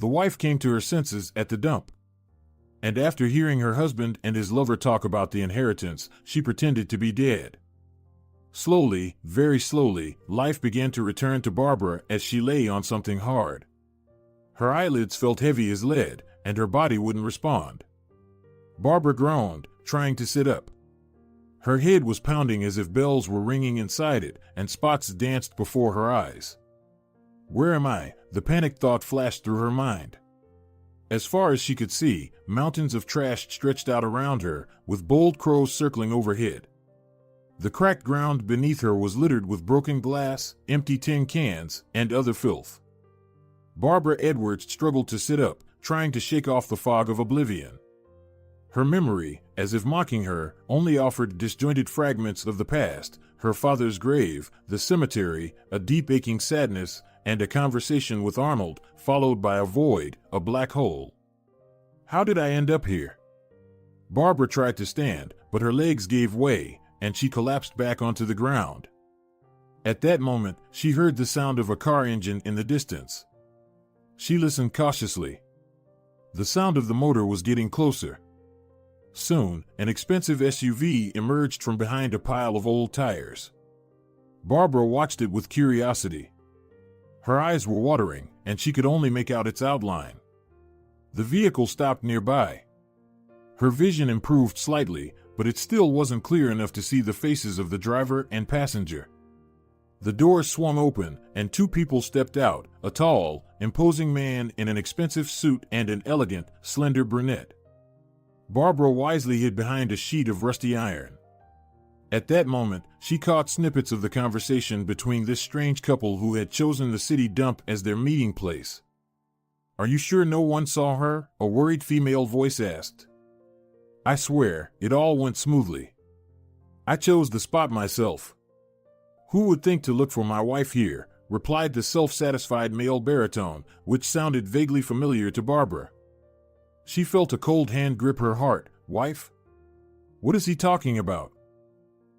The wife came to her senses at the dump. And after hearing her husband and his lover talk about the inheritance, she pretended to be dead. Slowly, very slowly, life began to return to Barbara as she lay on something hard. Her eyelids felt heavy as lead, and her body wouldn't respond. Barbara groaned, trying to sit up. Her head was pounding as if bells were ringing inside it, and spots danced before her eyes. Where am I? The panicked thought flashed through her mind. As far as she could see, mountains of trash stretched out around her, with bold crows circling overhead. The cracked ground beneath her was littered with broken glass, empty tin cans, and other filth. Barbara Edwards struggled to sit up, trying to shake off the fog of oblivion. Her memory, as if mocking her, only offered disjointed fragments of the past: her father's grave, the cemetery, a deep aching sadness, and a conversation with Arnold, followed by a void, a black hole. How did I end up here? Barbara tried to stand, but her legs gave way, and she collapsed back onto the ground. At that moment, she heard the sound of a car engine in the distance. She listened cautiously. The sound of the motor was getting closer. Soon, an expensive SUV emerged from behind a pile of old tires. Barbara watched it with curiosity. Her eyes were watering, and she could only make out its outline. The vehicle stopped nearby. Her vision improved slightly, but it still wasn't clear enough to see the faces of the driver and passenger. The doors swung open, and two people stepped out, a tall, imposing man in an expensive suit and an elegant, slender brunette. Barbara wisely hid behind a sheet of rusty iron. At that moment, she caught snippets of the conversation between this strange couple who had chosen the city dump as their meeting place. "Are you sure no one saw her?" a worried female voice asked. "I swear, it all went smoothly. I chose the spot myself." "Who would think to look for my wife here?" replied the self-satisfied male baritone, which sounded vaguely familiar to Barbara. She felt a cold hand grip her heart. Wife? What is he talking about?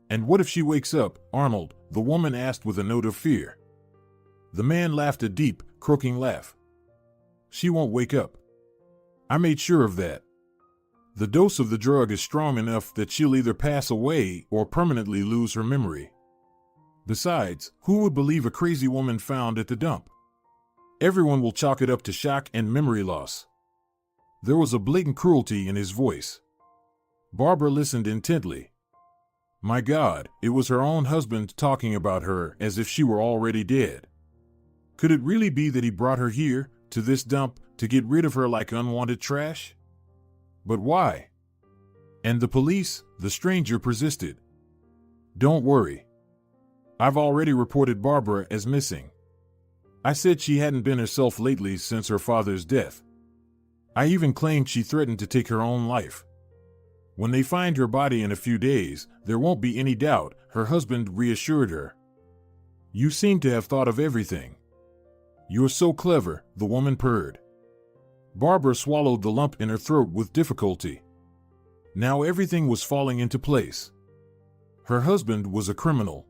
"And what if she wakes up, Arnold?" the woman asked with a note of fear. The man laughed a deep, croaking laugh. "She won't wake up. I made sure of that. The dose of the drug is strong enough that she'll either pass away or permanently lose her memory. Besides, who would believe a crazy woman found at the dump? Everyone will chalk it up to shock and memory loss." There was a blatant cruelty in his voice. Barbara listened intently. My God, it was her own husband talking about her as if she were already dead. Could it really be that he brought her here, to this dump, to get rid of her like unwanted trash? But why? And the police? The stranger persisted. "Don't worry. I've already reported Barbara as missing. I said she hadn't been herself lately since her father's death. I even claimed she threatened to take her own life. When they find her body in a few days, there won't be any doubt," her husband reassured her. "You seem to have thought of everything." "You're so clever," the woman purred. Barbara swallowed the lump in her throat with difficulty. Now everything was falling into place. Her husband was a criminal.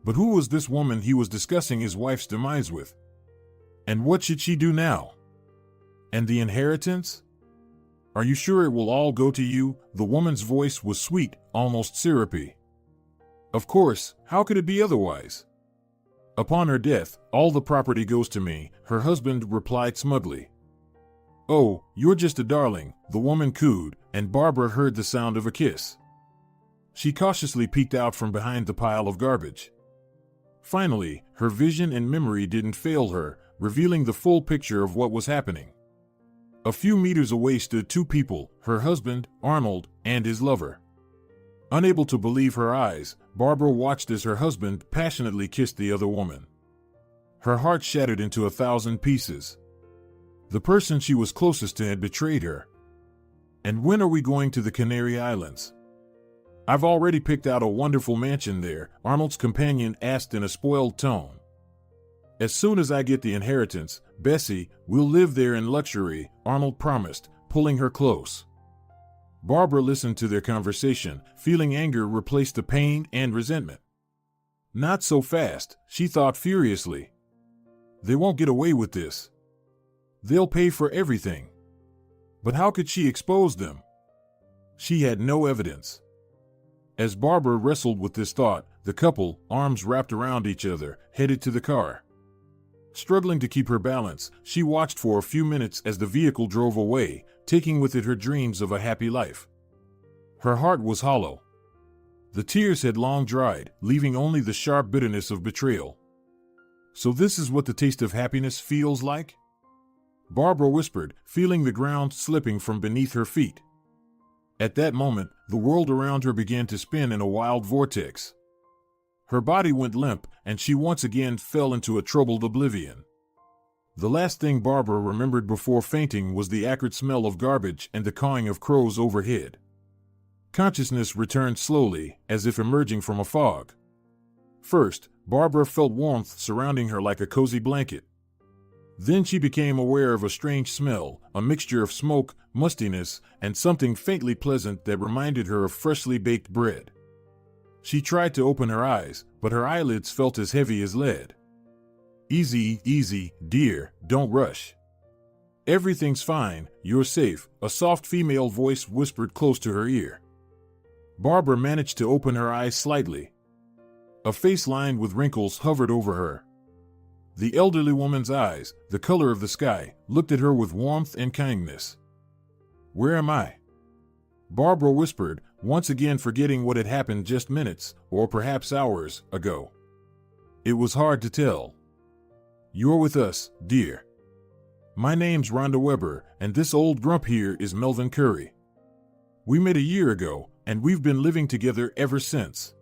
But who was this woman he was discussing his wife's demise with? And what should she do now? And the inheritance? "Are you sure it will all go to you?" The woman's voice was sweet, almost syrupy. "Of course, how could it be otherwise? Upon her death, all the property goes to me," her husband replied smugly. "Oh, you're just a darling," the woman cooed, and Barbara heard the sound of a kiss. She cautiously peeked out from behind the pile of garbage. Finally, her vision and memory didn't fail her, revealing the full picture of what was happening. A few meters away stood two people, her husband, Arnold, and his lover. Unable to believe her eyes, Barbara watched as her husband passionately kissed the other woman. Her heart shattered into 1,000 pieces. The person she was closest to had betrayed her. "And when are we going to the Canary Islands?" "I've already picked out a wonderful mansion there," Arnold's companion asked in a spoiled tone. "As soon as I get the inheritance, Bessie, we'll live there in luxury," Arnold promised, pulling her close. Barbara listened to their conversation, feeling anger replace the pain and resentment. Not so fast, she thought furiously. They won't get away with this. They'll pay for everything. But how could she expose them? She had no evidence. As Barbara wrestled with this thought, the couple, arms wrapped around each other, headed to the car. Struggling to keep her balance, she watched for a few minutes as the vehicle drove away, taking with it her dreams of a happy life. Her heart was hollow. The tears had long dried, leaving only the sharp bitterness of betrayal. So this is what the taste of happiness feels like? Barbara whispered, feeling the ground slipping from beneath her feet. At that moment, the world around her began to spin in a wild vortex. Her body went limp, and she once again fell into a troubled oblivion. The last thing Barbara remembered before fainting was the acrid smell of garbage and the cawing of crows overhead. Consciousness returned slowly, as if emerging from a fog. First, Barbara felt warmth surrounding her like a cozy blanket. Then she became aware of a strange smell, a mixture of smoke, mustiness, and something faintly pleasant that reminded her of freshly baked bread. She tried to open her eyes, but her eyelids felt as heavy as lead. "Easy, easy, dear, don't rush. Everything's fine, you're safe," a soft female voice whispered close to her ear. Barbara managed to open her eyes slightly. A face lined with wrinkles hovered over her. The elderly woman's eyes, the color of the sky, looked at her with warmth and kindness. "Where am I?" Barbara whispered, once again forgetting what had happened just minutes, or perhaps hours, ago. It was hard to tell. "You're with us, dear. My name's Rhonda Weber, and this old grump here is Melvin Curry. We met a year ago, and we've been living together ever since.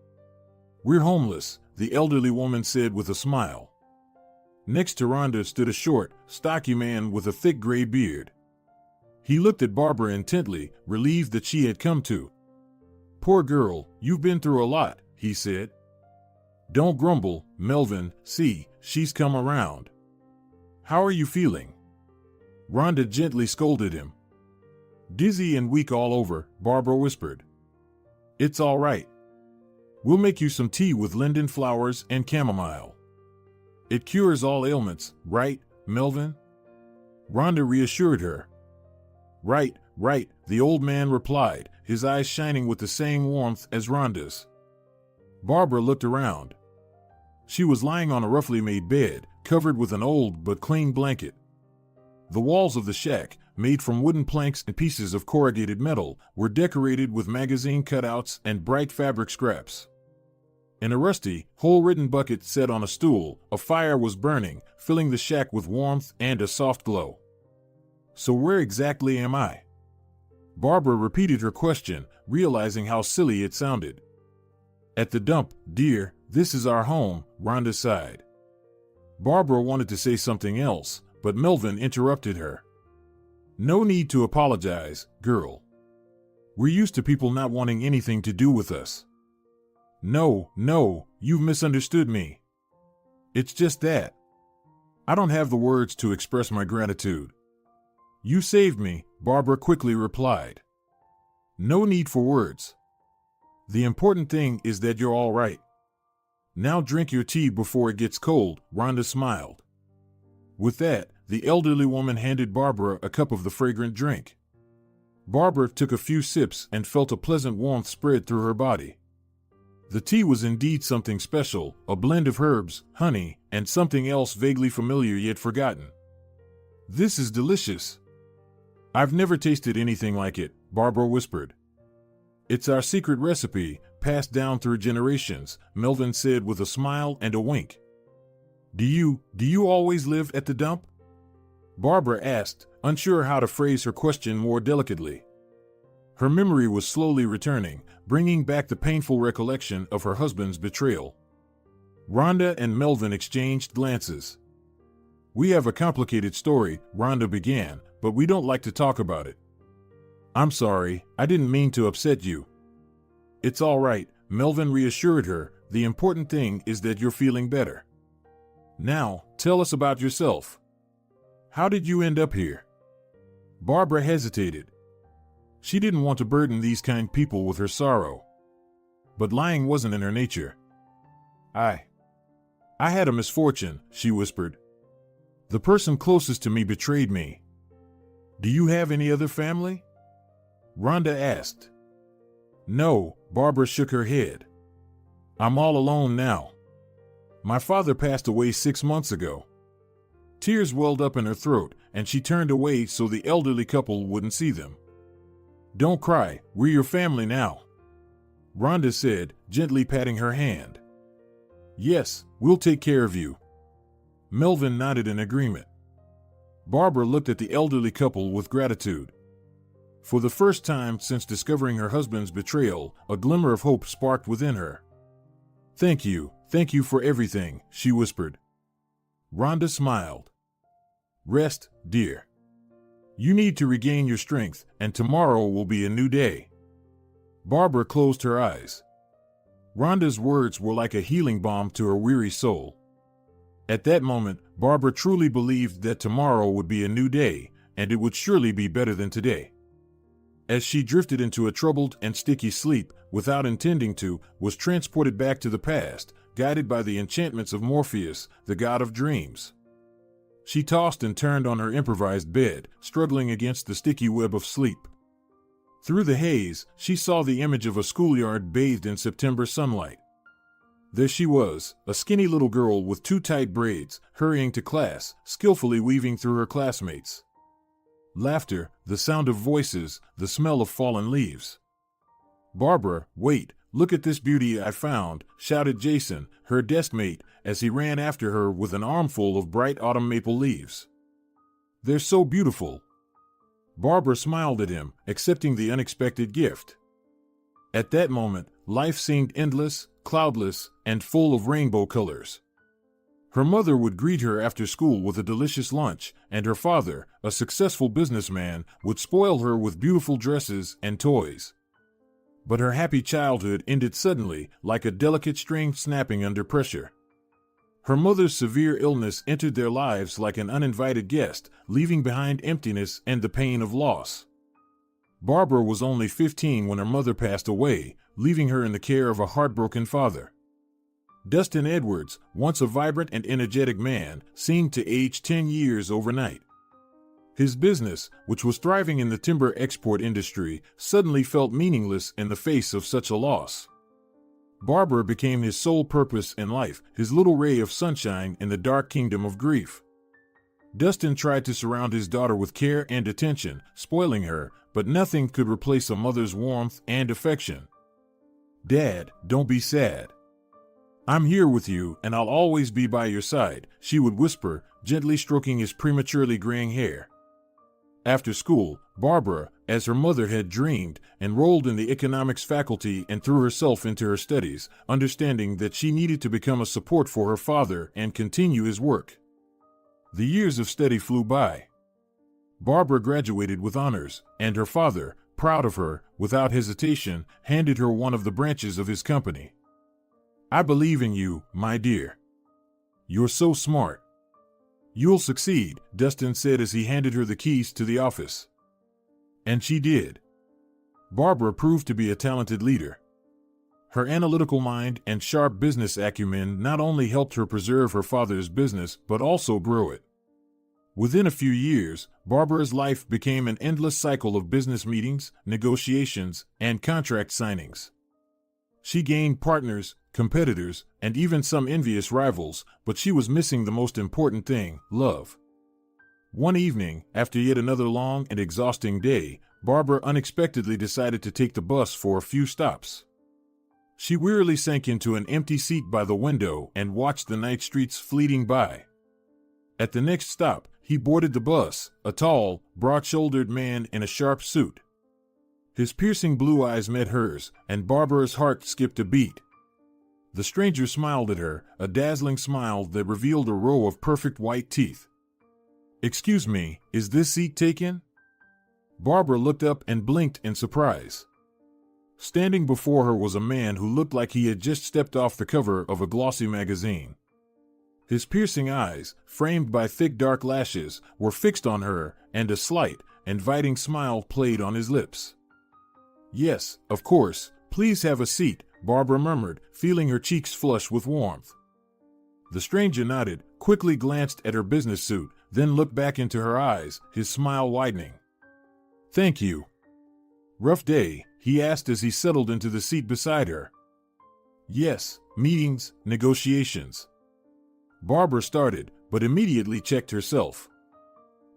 We're homeless," the elderly woman said with a smile. Next to Rhonda stood a short, stocky man with a thick gray beard. He looked at Barbara intently, relieved that she had come to. "Poor girl, you've been through a lot," he said. "Don't grumble, Melvin, see, she's come around. How are you feeling?" Rhonda gently scolded him. "Dizzy and weak all over," Barbara whispered. "It's all right. We'll make you some tea with linden flowers and chamomile. It cures all ailments, right, Melvin?" Rhonda reassured her. "Right, right," the old man replied, his eyes shining with the same warmth as Rhonda's. Barbara looked around. She was lying on a roughly made bed, covered with an old but clean blanket. The walls of the shack, made from wooden planks and pieces of corrugated metal, were decorated with magazine cutouts and bright fabric scraps. In a rusty, hole-ridden bucket set on a stool, a fire was burning, filling the shack with warmth and a soft glow. "So where exactly am I?" Barbara repeated her question, realizing how silly it sounded. "At the dump, dear, this is our home," Rhonda sighed. Barbara wanted to say something else, but Melvin interrupted her. "No need to apologize, girl. We're used to people not wanting anything to do with us." No, you've misunderstood me. It's just that I don't have the words to express my gratitude." "You saved me," Barbara quickly replied. "No need for words. The important thing is that you're all right. Now drink your tea before it gets cold," Rhonda smiled. With that, the elderly woman handed Barbara a cup of the fragrant drink. Barbara took a few sips and felt a pleasant warmth spread through her body. The tea was indeed something special, a blend of herbs, honey, and something else vaguely familiar yet forgotten. "This is delicious. I've never tasted anything like it," Barbara whispered. "It's our secret recipe, passed down through generations," Melvin said with a smile and a wink. Do you always live at the dump?" Barbara asked, unsure how to phrase her question more delicately. Her memory was slowly returning, bringing back the painful recollection of her husband's betrayal. Rhonda and Melvin exchanged glances. "We have a complicated story," Rhonda began, "but we don't like to talk about it." "I'm sorry, I didn't mean to upset you." "It's all right," Melvin reassured her, "the important thing is that you're feeling better. Now, tell us about yourself. How did you end up here?" Barbara hesitated. She didn't want to burden these kind people with her sorrow. But lying wasn't in her nature. I had a misfortune," she whispered. The person closest to me betrayed me. Do you have any other family? Rhonda asked. No, Barbara shook her head. I'm all alone now. My father passed away 6 months ago. Tears welled up in her throat, and she turned away so the elderly couple wouldn't see them. Don't cry, we're your family now, Rhonda said, gently patting her hand. Yes, we'll take care of you. Melvin nodded in agreement. Barbara looked at the elderly couple with gratitude. For the first time since discovering her husband's betrayal, a glimmer of hope sparked within her. Thank you for everything, she whispered. Rhonda smiled. Rest, dear. You need to regain your strength, and tomorrow will be a new day. Barbara closed her eyes. Rhonda's words were like a healing balm to her weary soul. At that moment, Barbara truly believed that tomorrow would be a new day, and it would surely be better than today. As she drifted into a troubled and sticky sleep, without intending to, was transported back to the past, guided by the enchantments of Morpheus, the god of dreams. She tossed and turned on her improvised bed, struggling against the sticky web of sleep. Through the haze, she saw the image of a schoolyard bathed in September sunlight. There she was, a skinny little girl with 2 tight braids, hurrying to class, skillfully weaving through her classmates. Laughter, the sound of voices, the smell of fallen leaves. Barbara, wait, look at this beauty I found, shouted Jason, her deskmate, as he ran after her with an armful of bright autumn maple leaves. They're so beautiful. Barbara smiled at him, accepting the unexpected gift. At that moment, life seemed endless, cloudless, and full of rainbow colors. Her mother would greet her after school with a delicious lunch, and her father, a successful businessman, would spoil her with beautiful dresses and toys. But her happy childhood ended suddenly, like a delicate string snapping under pressure. Her mother's severe illness entered their lives like an uninvited guest, leaving behind emptiness and the pain of loss. Barbara was only 15 when her mother passed away, leaving her in the care of a heartbroken father. Dustin Edwards, once a vibrant and energetic man, seemed to age 10 years overnight. His business, which was thriving in the timber export industry, suddenly felt meaningless in the face of such a loss. Barbara became his sole purpose in life, his little ray of sunshine in the dark kingdom of grief. Dustin tried to surround his daughter with care and attention, spoiling her, but nothing could replace a mother's warmth and affection. Dad, don't be sad. I'm here with you, and I'll always be by your side, she would whisper, gently stroking his prematurely graying hair. After school, Barbara, as her mother had dreamed, enrolled in the economics faculty and threw herself into her studies, understanding that she needed to become a support for her father and continue his work. The years of study flew by. Barbara graduated with honors, and her father, proud of her, without hesitation, handed her one of the branches of his company. I believe in you, my dear. You're so smart. You'll succeed, Dustin said as he handed her the keys to the office. And she did. Barbara proved to be a talented leader. Her analytical mind and sharp business acumen not only helped her preserve her father's business but also grow it. Within a few years, Barbara's life became an endless cycle of business meetings, negotiations, and contract signings. She gained partners, competitors, and even some envious rivals, but she was missing the most important thing, love. One evening, after yet another long and exhausting day, Barbara unexpectedly decided to take the bus for a few stops. She wearily sank into an empty seat by the window and watched the night streets fleeting by. At the next stop, he boarded the bus, a tall, broad-shouldered man in a sharp suit. His piercing blue eyes met hers, and Barbara's heart skipped a beat. The stranger smiled at her, a dazzling smile that revealed a row of perfect white teeth. Excuse me, is this seat taken? Barbara looked up and blinked in surprise. Standing before her was a man who looked like he had just stepped off the cover of a glossy magazine. His piercing eyes, framed by thick dark lashes, were fixed on her, and a slight, inviting smile played on his lips. Yes, of course, please have a seat, Barbara murmured, feeling her cheeks flush with warmth. The stranger nodded, quickly glanced at her business suit, then looked back into her eyes, his smile widening. "Thank you." "Rough day?" he asked as he settled into the seat beside her. "Yes, meetings, negotiations." Barbara started, but immediately checked herself.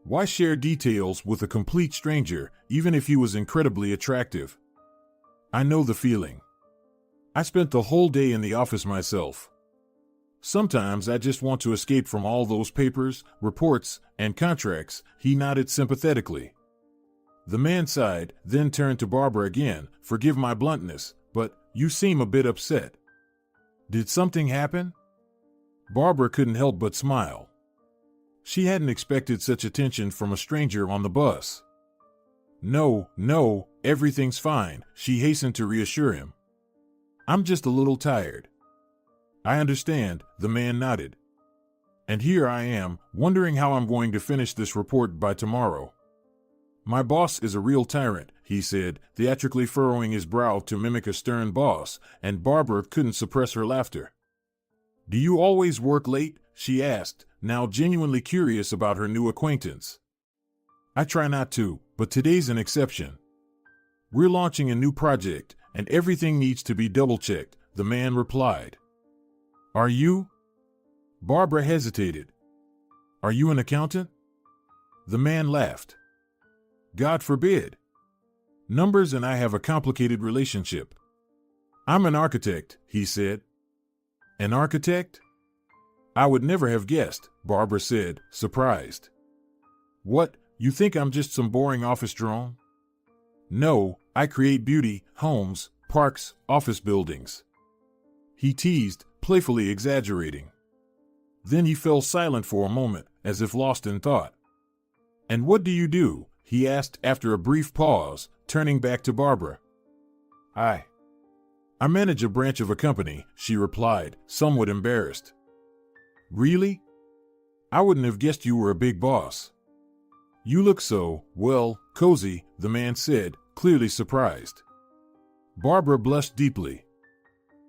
Why share details with a complete stranger, even if he was incredibly attractive? "I know the feeling. I spent the whole day in the office myself. Sometimes I just want to escape from all those papers, reports, and contracts." He nodded sympathetically. The man sighed, then turned to Barbara again. "Forgive my bluntness, but you seem a bit upset. Did something happen?" Barbara couldn't help but smile. She hadn't expected such attention from a stranger on the bus. No, everything's fine," she hastened to reassure him. "I'm just a little tired." "I understand," the man nodded. "And here I am, wondering how I'm going to finish this report by tomorrow." "My boss is a real tyrant," he said, theatrically furrowing his brow to mimic a stern boss, and Barbara couldn't suppress her laughter. "Do you always work late?" she asked, now genuinely curious about her new acquaintance. "I try not to, but today's an exception. We're launching a new project, and everything needs to be double-checked," the man replied. "Are you?" Barbara hesitated. "Are you an accountant?" The man laughed. "God forbid. Numbers and I have a complicated relationship." "I'm an architect," he said. "An architect?" "I would never have guessed," Barbara said, surprised. "What, you think I'm just some boring office drone?" "No, I create beauty, homes, parks, office buildings," he teased, playfully exaggerating. Then he fell silent for a moment, as if lost in thought. "And what do you do?" he asked after a brief pause, turning back to Barbara. I manage a branch of a company," she replied, somewhat embarrassed. "Really? I wouldn't have guessed you were a big boss." "You look so, well, cozy," the man said, clearly surprised. Barbara blushed deeply.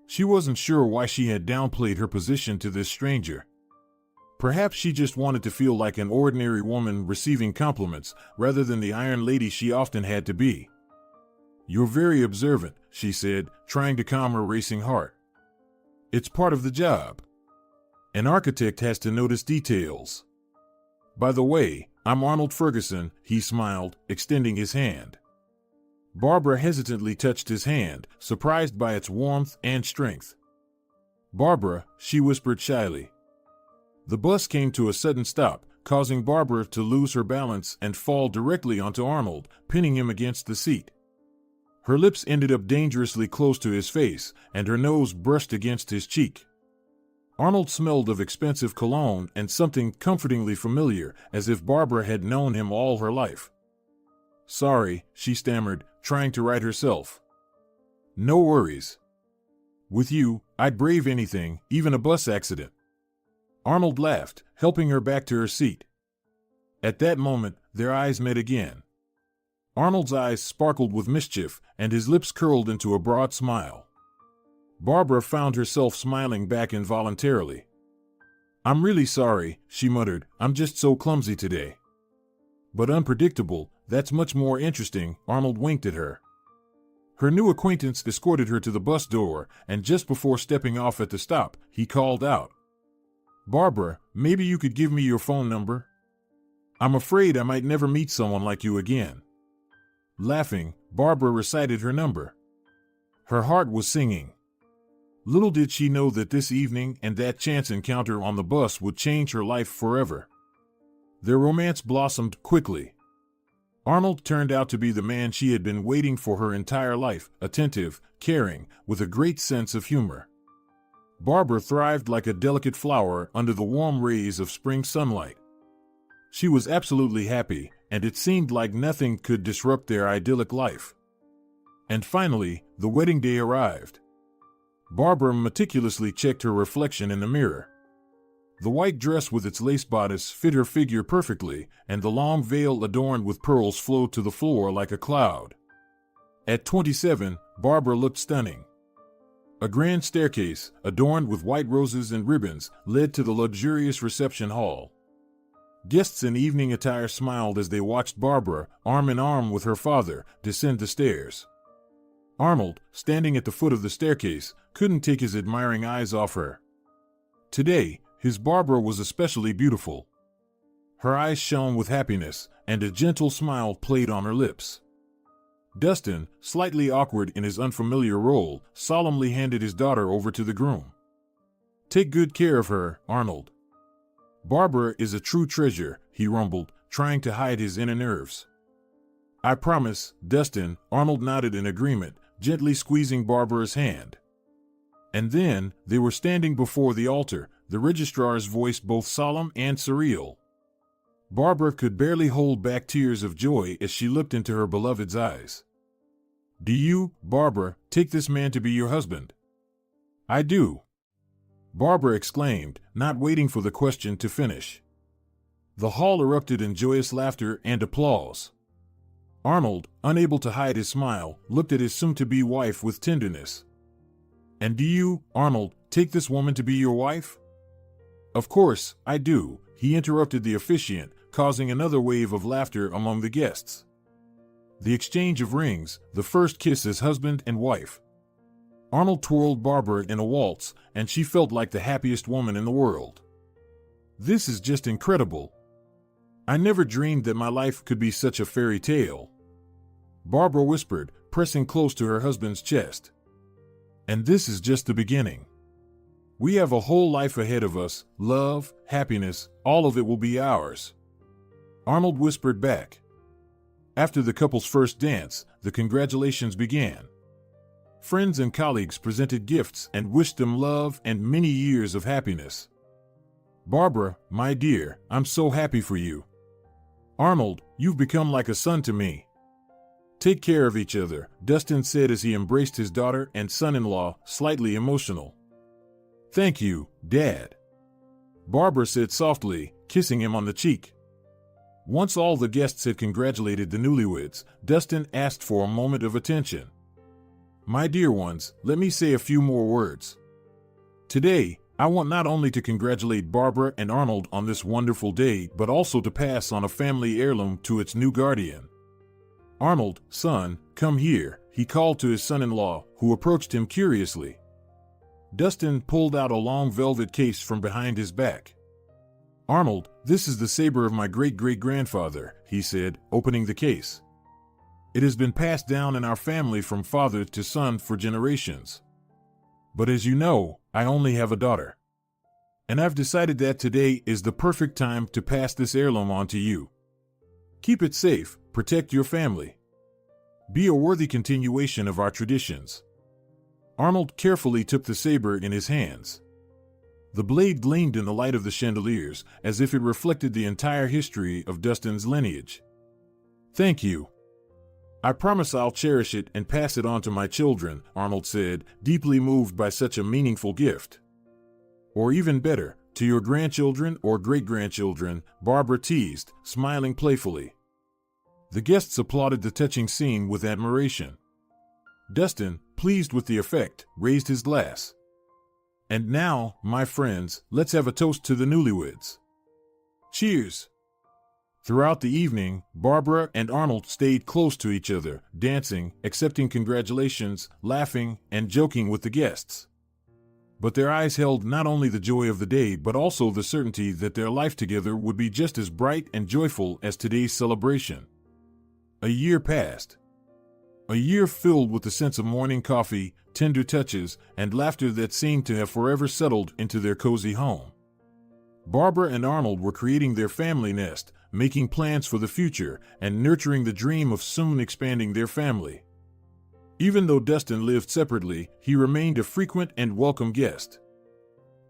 She wasn't sure why she had downplayed her position to this stranger. Perhaps she just wanted to feel like an ordinary woman receiving compliments, rather than the iron lady she often had to be. "You're very observant," she said, trying to calm her racing heart. "It's part of the job. An architect has to notice details. By the way, I'm Arnold Ferguson," he smiled, extending his hand. Barbara hesitantly touched his hand, surprised by its warmth and strength. "Barbara," she whispered shyly. The bus came to a sudden stop, causing Barbara to lose her balance and fall directly onto Arnold, pinning him against the seat. Her lips ended up dangerously close to his face, and her nose brushed against his cheek. Arnold smelled of expensive cologne and something comfortingly familiar, as if Barbara had known him all her life. "Sorry," she stammered, trying to right herself. "No worries. With you, I'd brave anything, even a bus accident." Arnold laughed, helping her back to her seat. At that moment, their eyes met again. Arnold's eyes sparkled with mischief, and his lips curled into a broad smile. Barbara found herself smiling back involuntarily. "I'm really sorry," she muttered. "I'm just so clumsy today." "But unpredictable, that's much more interesting," Arnold winked at her. Her new acquaintance escorted her to the bus door, and just before stepping off at the stop, he called out, "Barbara, maybe you could give me your phone number? I'm afraid I might never meet someone like you again." Laughing, Barbara recited her number. Her heart was singing. Little did she know that this evening and that chance encounter on the bus would change her life forever. Their romance blossomed quickly. Arnold turned out to be the man she had been waiting for her entire life, attentive, caring, with a great sense of humor. Barbara thrived like a delicate flower under the warm rays of spring sunlight. She was absolutely happy, and it seemed like nothing could disrupt their idyllic life. And finally, the wedding day arrived. Barbara meticulously checked her reflection in the mirror. The white dress with its lace bodice fit her figure perfectly, and the long veil adorned with pearls flowed to the floor like a cloud. At 27, Barbara looked stunning. A grand staircase, adorned with white roses and ribbons, led to the luxurious reception hall. Guests in evening attire smiled as they watched Barbara, arm in arm with her father, descend the stairs. Arnold, standing at the foot of the staircase, couldn't take his admiring eyes off her. Today, his Barbara was especially beautiful. Her eyes shone with happiness, and a gentle smile played on her lips. Dustin, slightly awkward in his unfamiliar role, solemnly handed his daughter over to the groom. "Take good care of her, Arnold. Barbara is a true treasure," he rumbled, trying to hide his inner nerves. "I promise, Dustin," Arnold nodded in agreement, gently squeezing Barbara's hand. And then, they were standing before the altar, the registrar's voice both solemn and surreal. Barbara could barely hold back tears of joy as she looked into her beloved's eyes. "Do you, Barbara, take this man to be your husband?" "I do," Barbara exclaimed, not waiting for the question to finish. The hall erupted in joyous laughter and applause. Arnold, unable to hide his smile, looked at his soon-to-be wife with tenderness. "And do you, Arnold, take this woman to be your wife?" "Of course, I do," he interrupted the officiant, causing another wave of laughter among the guests. The exchange of rings, the first kiss as husband and wife. Arnold twirled Barbara in a waltz, and she felt like the happiest woman in the world. "This is just incredible. I never dreamed that my life could be such a fairy tale," Barbara whispered, pressing close to her husband's chest. "And this is just the beginning. We have a whole life ahead of us, love, happiness, all of it will be ours," Arnold whispered back. After the couple's first dance, the congratulations began. Friends and colleagues presented gifts and wished them love and many years of happiness. "Barbara, my dear, I'm so happy for you. Arnold, you've become like a son to me. Take care of each other," Dustin said as he embraced his daughter and son-in-law, slightly emotional. "Thank you, Dad," Barbara said softly, kissing him on the cheek. Once all the guests had congratulated the newlyweds, Dustin asked for a moment of attention. "My dear ones, let me say a few more words. Today, I want not only to congratulate Barbara and Arnold on this wonderful day, but also to pass on a family heirloom to its new guardian. Arnold, son, come here," he called to his son-in-law, who approached him curiously. Dustin pulled out a long velvet case from behind his back. "Arnold, this is the saber of my great-great-grandfather," he said, opening the case. "It has been passed down in our family from father to son for generations. But as you know, I only have a daughter. And I've decided that today is the perfect time to pass this heirloom on to you. Keep it safe, protect your family. Be a worthy continuation of our traditions." Arnold carefully took the saber in his hands. The blade gleamed in the light of the chandeliers, as if it reflected the entire history of Dustin's lineage. "Thank you. I promise I'll cherish it and pass it on to my children," Arnold said, deeply moved by such a meaningful gift. "Or even better, to your grandchildren or great-grandchildren," Barbara teased, smiling playfully. The guests applauded the touching scene with admiration. Dustin, pleased with the effect, raised his glass. "And now, my friends, let's have a toast to the newlyweds. Cheers!" Throughout the evening, Barbara and Arnold stayed close to each other, dancing, accepting congratulations, laughing, and joking with the guests. But their eyes held not only the joy of the day but also the certainty that their life together would be just as bright and joyful as today's celebration. A year passed. A year filled with the sense of morning coffee, tender touches, and laughter that seemed to have forever settled into their cozy home. Barbara and Arnold were creating their family nest, making plans for the future, and nurturing the dream of soon expanding their family. Even though Dustin lived separately, he remained a frequent and welcome guest.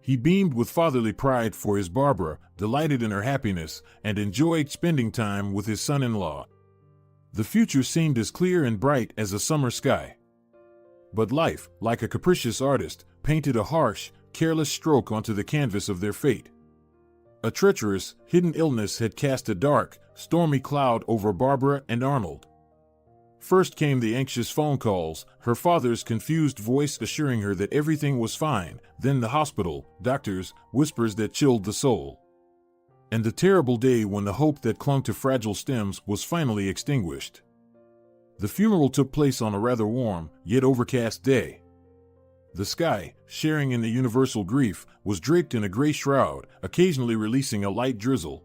He beamed with fatherly pride for his Barbara, delighted in her happiness, and enjoyed spending time with his son-in-law. The future seemed as clear and bright as a summer sky. But life, like a capricious artist, painted a harsh, careless stroke onto the canvas of their fate. A treacherous, hidden illness had cast a dark, stormy cloud over Barbara and Arnold. First came the anxious phone calls, her father's confused voice assuring her that everything was fine, then the hospital, doctors, whispers that chilled the soul. And the terrible day when the hope that clung to fragile stems was finally extinguished. The funeral took place on a rather warm, yet overcast day. The sky, sharing in the universal grief, was draped in a gray shroud, occasionally releasing a light drizzle.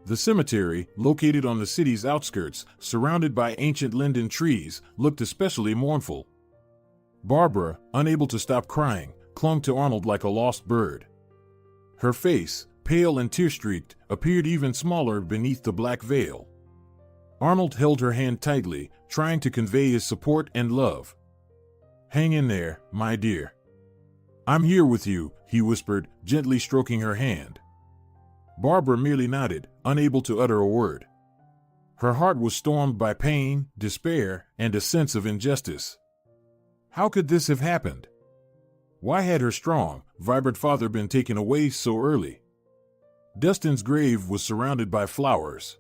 The cemetery, located on the city's outskirts, surrounded by ancient linden trees, looked especially mournful. Barbara, unable to stop crying, clung to Arnold like a lost bird. Her face, pale and tear-streaked, appeared even smaller beneath the black veil. Arnold held her hand tightly, trying to convey his support and love. "Hang in there, my dear. I'm here with you," he whispered, gently stroking her hand. Barbara merely nodded, unable to utter a word. Her heart was stormed by pain, despair, and a sense of injustice. How could this have happened? Why had her strong, vibrant father been taken away so early? Dustin's grave was surrounded by flowers.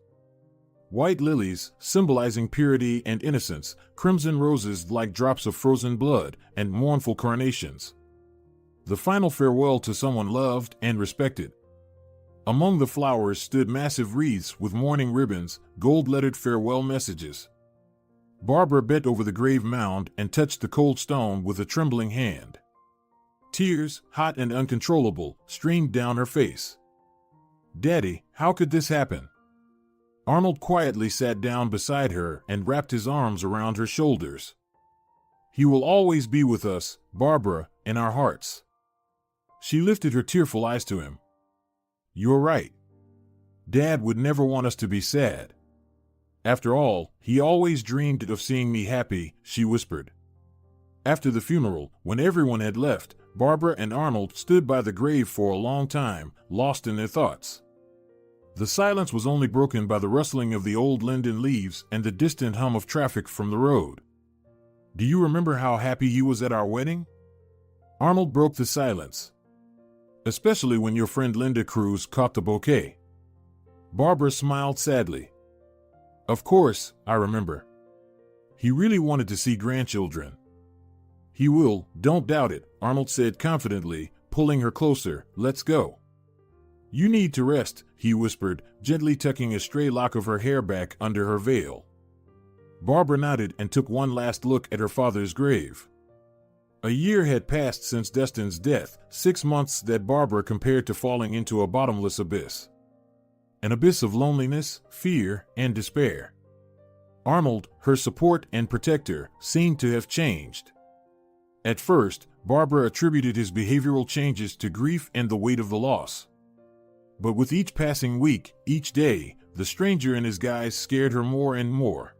White lilies, symbolizing purity and innocence, crimson roses like drops of frozen blood, and mournful carnations. The final farewell to someone loved and respected. Among the flowers stood massive wreaths with mourning ribbons, gold-lettered farewell messages. Barbara bent over the grave mound and touched the cold stone with a trembling hand. Tears, hot and uncontrollable, streamed down her face. "Daddy, how could this happen?" Arnold quietly sat down beside her and wrapped his arms around her shoulders. "He will always be with us, Barbara, in our hearts." She lifted her tearful eyes to him. "You're right. Dad would never want us to be sad. After all, he always dreamed of seeing me happy," she whispered. After the funeral, when everyone had left, Barbara and Arnold stood by the grave for a long time, lost in their thoughts. The silence was only broken by the rustling of the old linden leaves and the distant hum of traffic from the road. "Do you remember how happy he was at our wedding?" Arnold broke the silence. "Especially when your friend Linda Cruz caught the bouquet." Barbara smiled sadly. "Of course, I remember. He really wanted to see grandchildren." "He will, don't doubt it," Arnold said confidently, pulling her closer. "Let's go." "You need to rest," he whispered, gently tucking a stray lock of her hair back under her veil. Barbara nodded and took one last look at her father's grave. A year had passed since Dustin's death, 6 months that Barbara compared to falling into a bottomless abyss. An abyss of loneliness, fear, and despair. Arnold, her support and protector, seemed to have changed. At first, Barbara attributed his behavioral changes to grief and the weight of the loss. But with each passing week, each day, the stranger in his guise scared her more and more.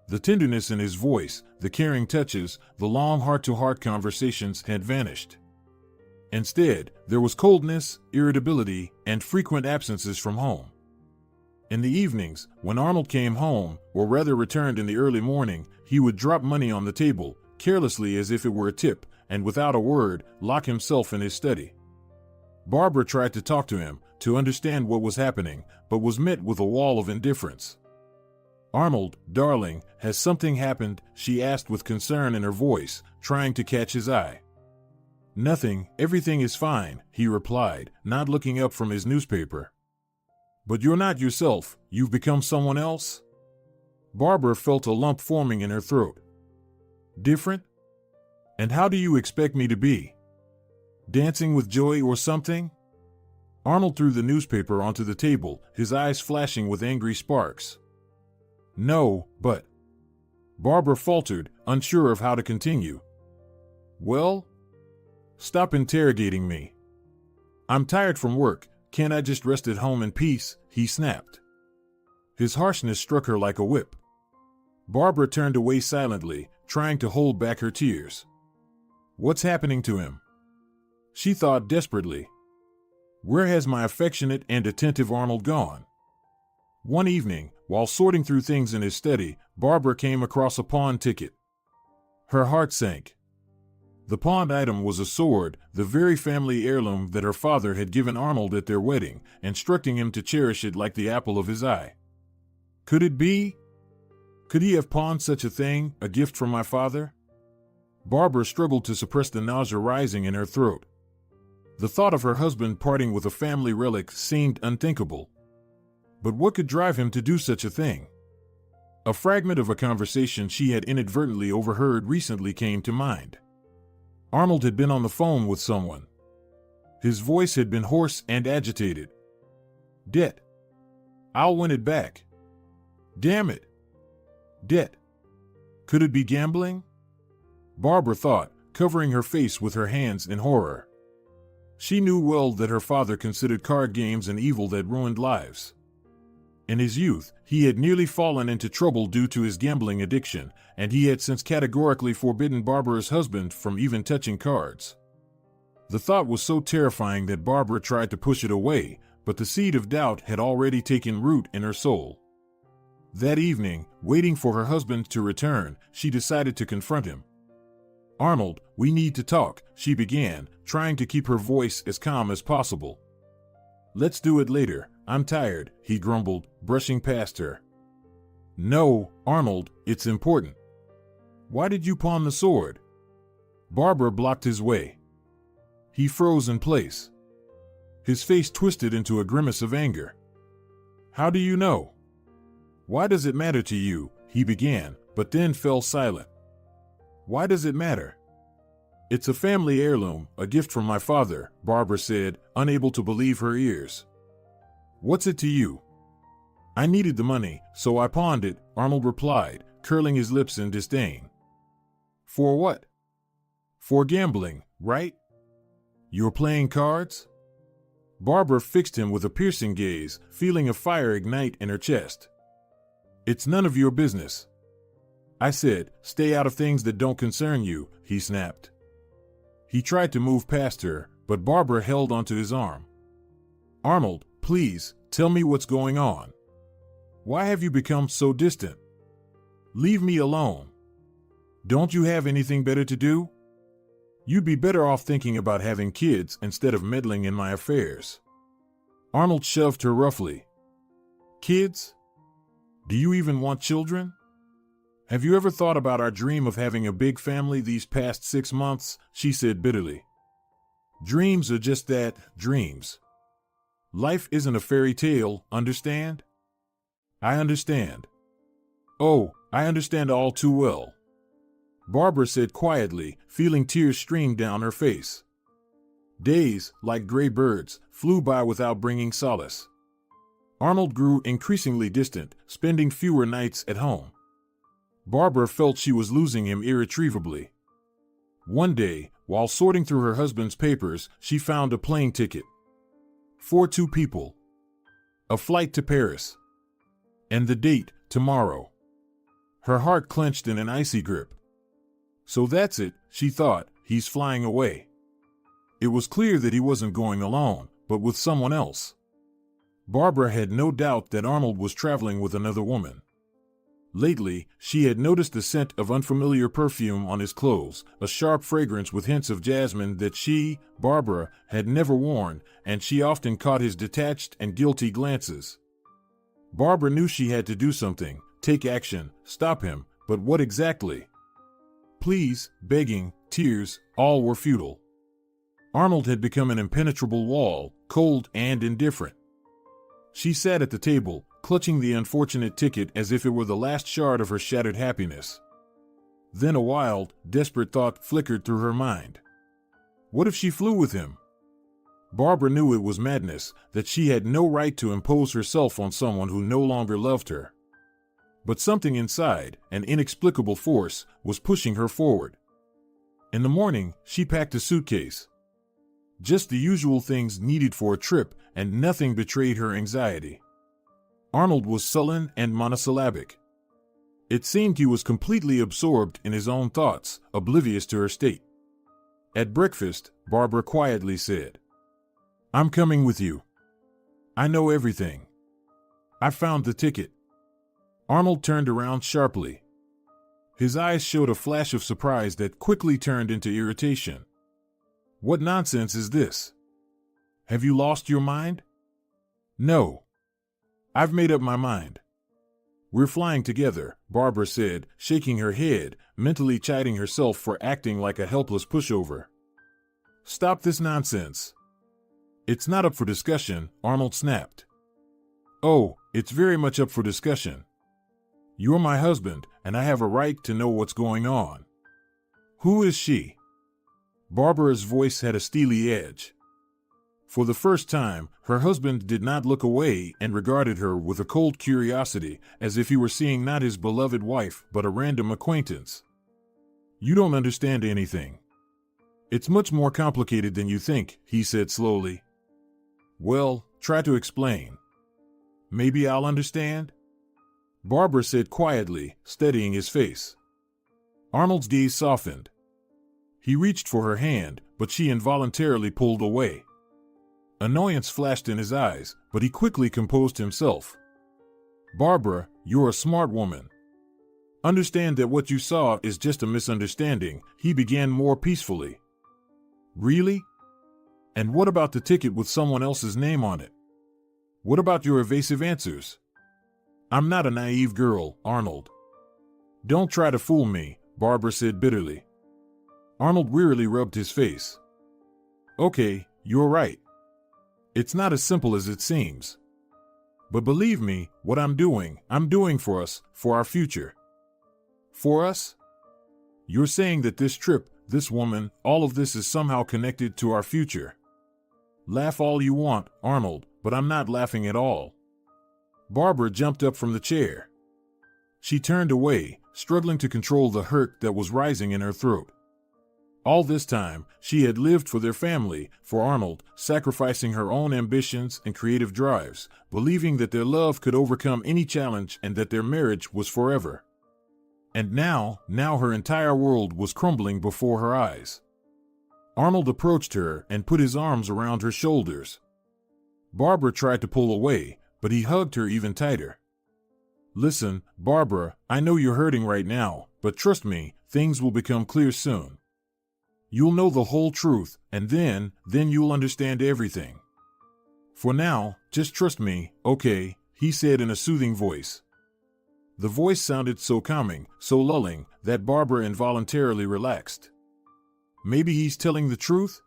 The tenderness in his voice, the caring touches, the long heart-to-heart conversations had vanished. Instead, there was coldness, irritability, and frequent absences from home. In the evenings, when Arnold came home, or rather returned in the early morning, he would drop money on the table, carelessly as if it were a tip, and without a word, lock himself in his study. Barbara tried to talk to him, to understand what was happening, but was met with a wall of indifference. "Arnold, darling, has something happened?" she asked with concern in her voice, trying to catch his eye. "Nothing, everything is fine," he replied, not looking up from his newspaper. "But you're not yourself, you've become someone else?" Barbara felt a lump forming in her throat. "Different? And how do you expect me to be? Dancing with joy or something?" Arnold threw the newspaper onto the table, his eyes flashing with angry sparks. "No, but..." Barbara faltered, unsure of how to continue. "Well? Stop interrogating me. I'm tired from work, can't I just rest at home in peace?" he snapped. His harshness struck her like a whip. Barbara turned away silently, trying to hold back her tears. What's happening to him? She thought desperately. Where has my affectionate and attentive Arnold gone? One evening, while sorting through things in his study, Barbara came across a pawn ticket. Her heart sank. The pawned item was a sword, the very family heirloom that her father had given Arnold at their wedding, instructing him to cherish it like the apple of his eye. Could it be? Could he have pawned such a thing, a gift from my father? Barbara struggled to suppress the nausea rising in her throat. The thought of her husband parting with a family relic seemed unthinkable. But what could drive him to do such a thing? A fragment of a conversation she had inadvertently overheard recently came to mind. Arnold had been on the phone with someone. His voice had been hoarse and agitated. Debt. I'll win it back. Damn it. Debt. Could it be gambling? Barbara thought, covering her face with her hands in horror. She knew well that her father considered card games an evil that ruined lives. In his youth, he had nearly fallen into trouble due to his gambling addiction, and he had since categorically forbidden Barbara's husband from even touching cards. The thought was so terrifying that Barbara tried to push it away, but the seed of doubt had already taken root in her soul. That evening, waiting for her husband to return, she decided to confront him. Arnold, we need to talk, she began, trying to keep her voice as calm as possible. Let's do it later, I'm tired, he grumbled, brushing past her. No, Arnold, it's important. Why did you pawn the sword? Barbara blocked his way. He froze in place. His face twisted into a grimace of anger. How do you know? Why does it matter to you? He began, but then fell silent. Why does it matter? It's a family heirloom, a gift from my father, Barbara said, unable to believe her ears. What's it to you? I needed the money, so I pawned it, Arnold replied, curling his lips in disdain. For what? For gambling, right? You're playing cards? Barbara fixed him with a piercing gaze, feeling a fire ignite in her chest. It's none of your business. I said, stay out of things that don't concern you, he snapped. He tried to move past her, but Barbara held onto his arm. Arnold, please, tell me what's going on. Why have you become so distant? Leave me alone. Don't you have anything better to do? You'd be better off thinking about having kids instead of meddling in my affairs. Arnold shoved her roughly. Kids? Do you even want children? Have you ever thought about our dream of having a big family these past 6 months? She said bitterly. Dreams are just that, dreams. Life isn't a fairy tale, understand? I understand. Oh, I understand all too well. Barbara said quietly, feeling tears stream down her face. Days, like gray birds, flew by without bringing solace. Arnold grew increasingly distant, spending fewer nights at home. Barbara felt she was losing him irretrievably. One day, while sorting through her husband's papers, she found a plane ticket. For 2 people. A flight to Paris. And the date, tomorrow. Her heart clenched in an icy grip. So that's it, she thought, he's flying away. It was clear that he wasn't going alone, but with someone else. Barbara had no doubt that Arnold was traveling with another woman. Lately, she had noticed the scent of unfamiliar perfume on his clothes, a sharp fragrance with hints of jasmine that she, Barbara, had never worn, and she often caught his detached and guilty glances. Barbara knew she had to do something, take action, stop him, but what exactly? Pleas, begging, tears, all were futile. Arnold had become an impenetrable wall, cold and indifferent. She sat at the table, clutching the unfortunate ticket as if it were the last shard of her shattered happiness. Then a wild, desperate thought flickered through her mind. What if she flew with him? Barbara knew it was madness, that she had no right to impose herself on someone who no longer loved her. But something inside, an inexplicable force, was pushing her forward. In the morning, she packed a suitcase. Just the usual things needed for a trip, and nothing betrayed her anxiety. Arnold was sullen and monosyllabic. It seemed he was completely absorbed in his own thoughts, oblivious to her state. At breakfast, Barbara quietly said, I'm coming with you. I know everything. I found the ticket. Arnold turned around sharply. His eyes showed a flash of surprise that quickly turned into irritation. What nonsense is this? Have you lost your mind? No. I've made up my mind. We're flying together, Barbara said, shaking her head, mentally chiding herself for acting like a helpless pushover. Stop this nonsense. It's not up for discussion, Arnold snapped. Oh, it's very much up for discussion. You're my husband, and I have a right to know what's going on. Who is she? Barbara's voice had a steely edge. For the first time, her husband did not look away and regarded her with a cold curiosity, as if he were seeing not his beloved wife but a random acquaintance. You don't understand anything. It's much more complicated than you think, he said slowly. Well, try to explain. Maybe I'll understand? Barbara said quietly, steadying his face. Arnold's gaze softened. He reached for her hand, but she involuntarily pulled away. Annoyance flashed in his eyes, but he quickly composed himself. Barbara, you're a smart woman. Understand that what you saw is just a misunderstanding, he began more peacefully. Really? And what about the ticket with someone else's name on it? What about your evasive answers? I'm not a naive girl, Arnold. Don't try to fool me, Barbara said bitterly. Arnold wearily rubbed his face. Okay, you're right. It's not as simple as it seems. But believe me, what I'm doing for us, for our future. For us? You're saying that this trip, this woman, all of this is somehow connected to our future. Laugh all you want, Arnold, but I'm not laughing at all. Barbara jumped up from the chair. She turned away, struggling to control the hurt that was rising in her throat. All this time, she had lived for their family, for Arnold, sacrificing her own ambitions and creative drives, believing that their love could overcome any challenge and that their marriage was forever. And now her entire world was crumbling before her eyes. Arnold approached her and put his arms around her shoulders. Barbara tried to pull away, but he hugged her even tighter. Listen, Barbara, I know you're hurting right now, but trust me, things will become clear soon. You'll know the whole truth, and then you'll understand everything. For now, just trust me, okay, he said in a soothing voice. The voice sounded so calming, so lulling, that Barbara involuntarily relaxed. Maybe he's telling the truth?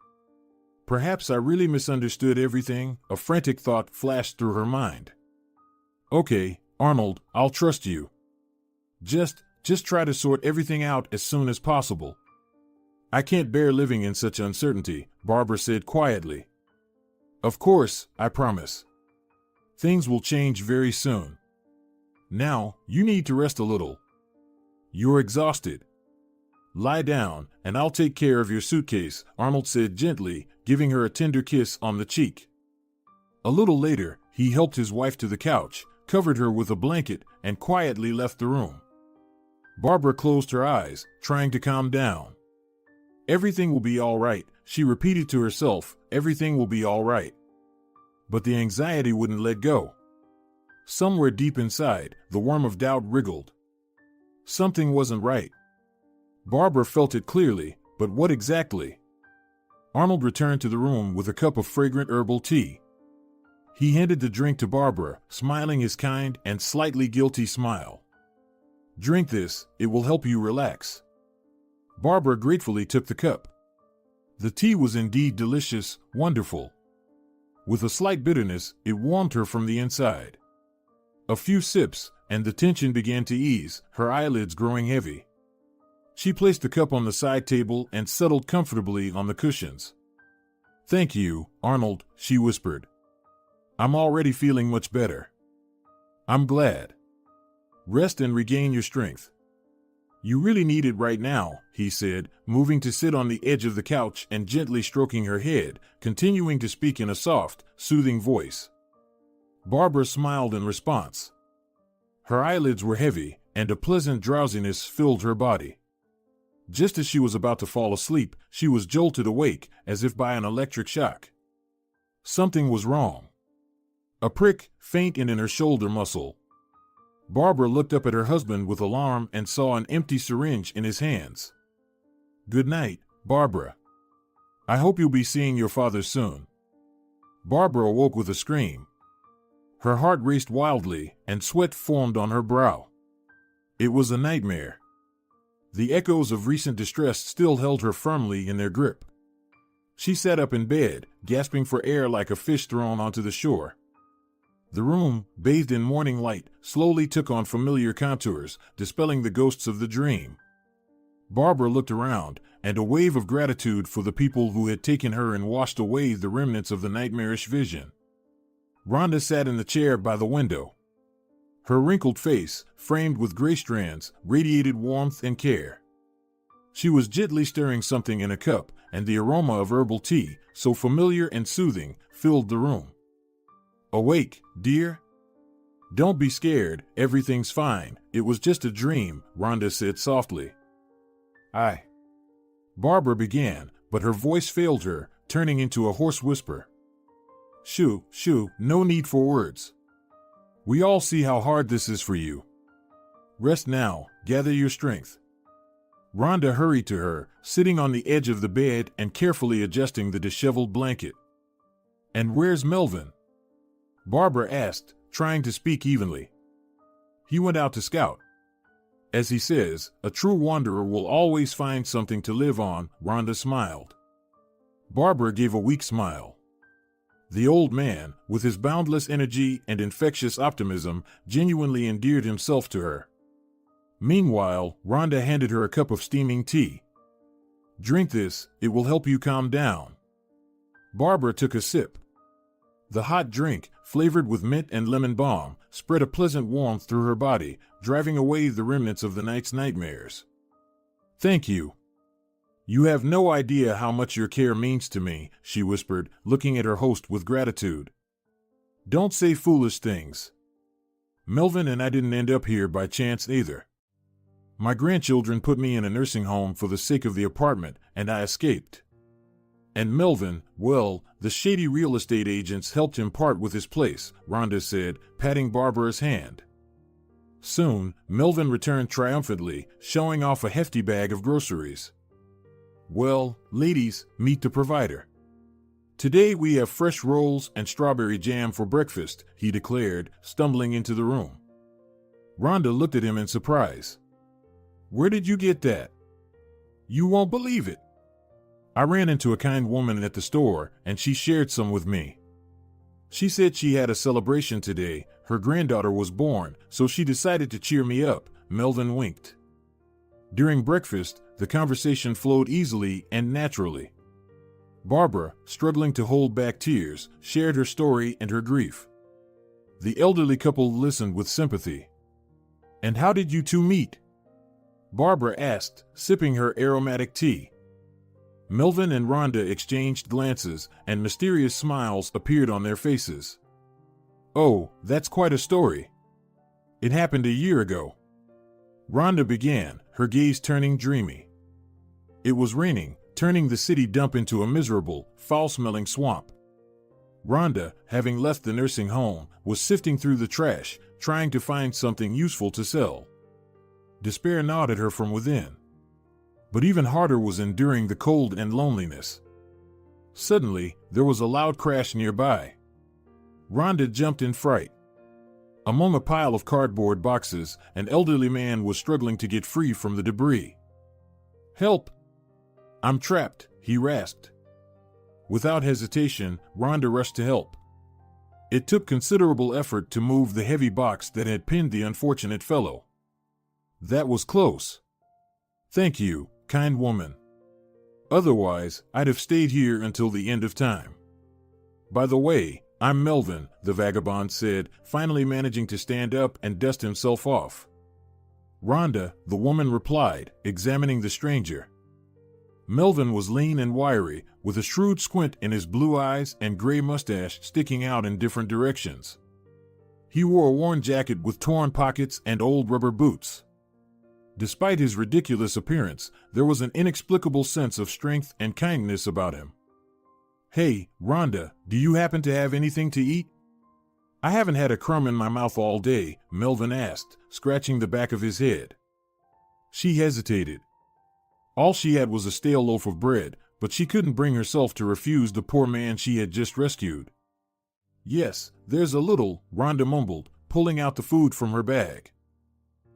Perhaps I really misunderstood everything, a frantic thought flashed through her mind. Okay, Arnold, I'll trust you. Just try to sort everything out as soon as possible. I can't bear living in such uncertainty, Barbara said quietly. Of course, I promise. Things will change very soon. Now, you need to rest a little. You're exhausted. Lie down, and I'll take care of your suitcase, Arnold said gently, giving her a tender kiss on the cheek. A little later, he helped his wife to the couch, covered her with a blanket, and quietly left the room. Barbara closed her eyes, trying to calm down. Everything will be all right, she repeated to herself, everything will be all right. But the anxiety wouldn't let go. Somewhere deep inside, the worm of doubt wriggled. Something wasn't right. Barbara felt it clearly, but what exactly? Arnold returned to the room with a cup of fragrant herbal tea. He handed the drink to Barbara, smiling his kind and slightly guilty smile. Drink this, it will help you relax. Barbara gratefully took the cup. The tea was indeed delicious, wonderful. With a slight bitterness, it warmed her from the inside. A few sips, and the tension began to ease, her eyelids growing heavy. She placed the cup on the side table and settled comfortably on the cushions. Thank you, Arnold, she whispered. I'm already feeling much better. I'm glad. Rest and regain your strength. You really need it right now, he said, moving to sit on the edge of the couch and gently stroking her head, continuing to speak in a soft, soothing voice. Barbara smiled in response. Her eyelids were heavy, and a pleasant drowsiness filled her body. Just as she was about to fall asleep, she was jolted awake, as if by an electric shock. Something was wrong. A prick, faint and in her shoulder muscle. Barbara looked up at her husband with alarm and saw an empty syringe in his hands. Good night, Barbara. I hope you'll be seeing your father soon. Barbara awoke with a scream. Her heart raced wildly, and sweat formed on her brow. It was a nightmare. The echoes of recent distress still held her firmly in their grip. She sat up in bed, gasping for air like a fish thrown onto the shore. The room, bathed in morning light, slowly took on familiar contours, dispelling the ghosts of the dream. Barbara looked around, and a wave of gratitude for the people who had taken her and washed away the remnants of the nightmarish vision. Rhonda sat in the chair by the window. Her wrinkled face, framed with gray strands, radiated warmth and care. She was gently stirring something in a cup, and the aroma of herbal tea, so familiar and soothing, filled the room. "Awake, dear? Don't be scared, everything's fine. It was just a dream," Rhonda said softly. Barbara began, but her voice failed her, turning into a hoarse whisper. Shoo, no need for words. We all see how hard this is for you. Rest now, gather your strength." Rhonda hurried to her, sitting on the edge of the bed and carefully adjusting the disheveled blanket. "And where's Melvin?" Barbara asked, trying to speak evenly. "He went out to scout. As he says, a true wanderer will always find something to live on," Rhonda smiled. Barbara gave a weak smile. The old man, with his boundless energy and infectious optimism, genuinely endeared himself to her. Meanwhile, Rhonda handed her a cup of steaming tea. "Drink this, it will help you calm down." Barbara took a sip. The hot drink, flavored with mint and lemon balm, spread a pleasant warmth through her body, driving away the remnants of the night's nightmares. "Thank you. You have no idea how much your care means to me," she whispered, looking at her host with gratitude. "Don't say foolish things. Melvin and I didn't end up here by chance either. My grandchildren put me in a nursing home for the sake of the apartment, and I escaped. And Melvin, well, the shady real estate agents helped him part with his place," Rhonda said, patting Barbara's hand. Soon, Melvin returned triumphantly, showing off a hefty bag of groceries. "Well, ladies, meet the provider. Today we have fresh rolls and strawberry jam for breakfast," he declared, stumbling into the room. Rhonda looked at him in surprise. "Where did you get that?" "You won't believe it. I ran into a kind woman at the store, and she shared some with me. She said she had a celebration today, her granddaughter was born, so she decided to cheer me up," Melvin winked. During breakfast, the conversation flowed easily and naturally. Barbara, struggling to hold back tears, shared her story and her grief. The elderly couple listened with sympathy. "And how did you two meet?" Barbara asked, sipping her aromatic tea. Melvin and Rhonda exchanged glances, and mysterious smiles appeared on their faces. "Oh, that's quite a story. It happened a year ago." Rhonda began, her gaze turning dreamy. It was raining, turning the city dump into a miserable, foul-smelling swamp. Rhonda, having left the nursing home, was sifting through the trash, trying to find something useful to sell. Despair gnawed at her from within. But even harder was enduring the cold and loneliness. Suddenly, there was a loud crash nearby. Rhonda jumped in fright. Among a pile of cardboard boxes, an elderly man was struggling to get free from the debris. "Help! I'm trapped," he rasped. Without hesitation, Rhonda rushed to help. It took considerable effort to move the heavy box that had pinned the unfortunate fellow. "That was close. Thank you, kind woman. Otherwise, I'd have stayed here until the end of time. By the way, I'm Melvin," the vagabond said, finally managing to stand up and dust himself off. "Rhonda," the woman replied, examining the stranger. Melvin was lean and wiry, with a shrewd squint in his blue eyes and gray mustache sticking out in different directions. He wore a worn jacket with torn pockets and old rubber boots. Despite his ridiculous appearance, there was an inexplicable sense of strength and kindness about him. "Hey, Rhonda, do you happen to have anything to eat?" "I haven't had a crumb in my mouth all day," Melvin asked, scratching the back of his head. She hesitated. All she had was a stale loaf of bread, but she couldn't bring herself to refuse the poor man she had just rescued. "Yes, there's a little," Rhonda mumbled, pulling out the food from her bag.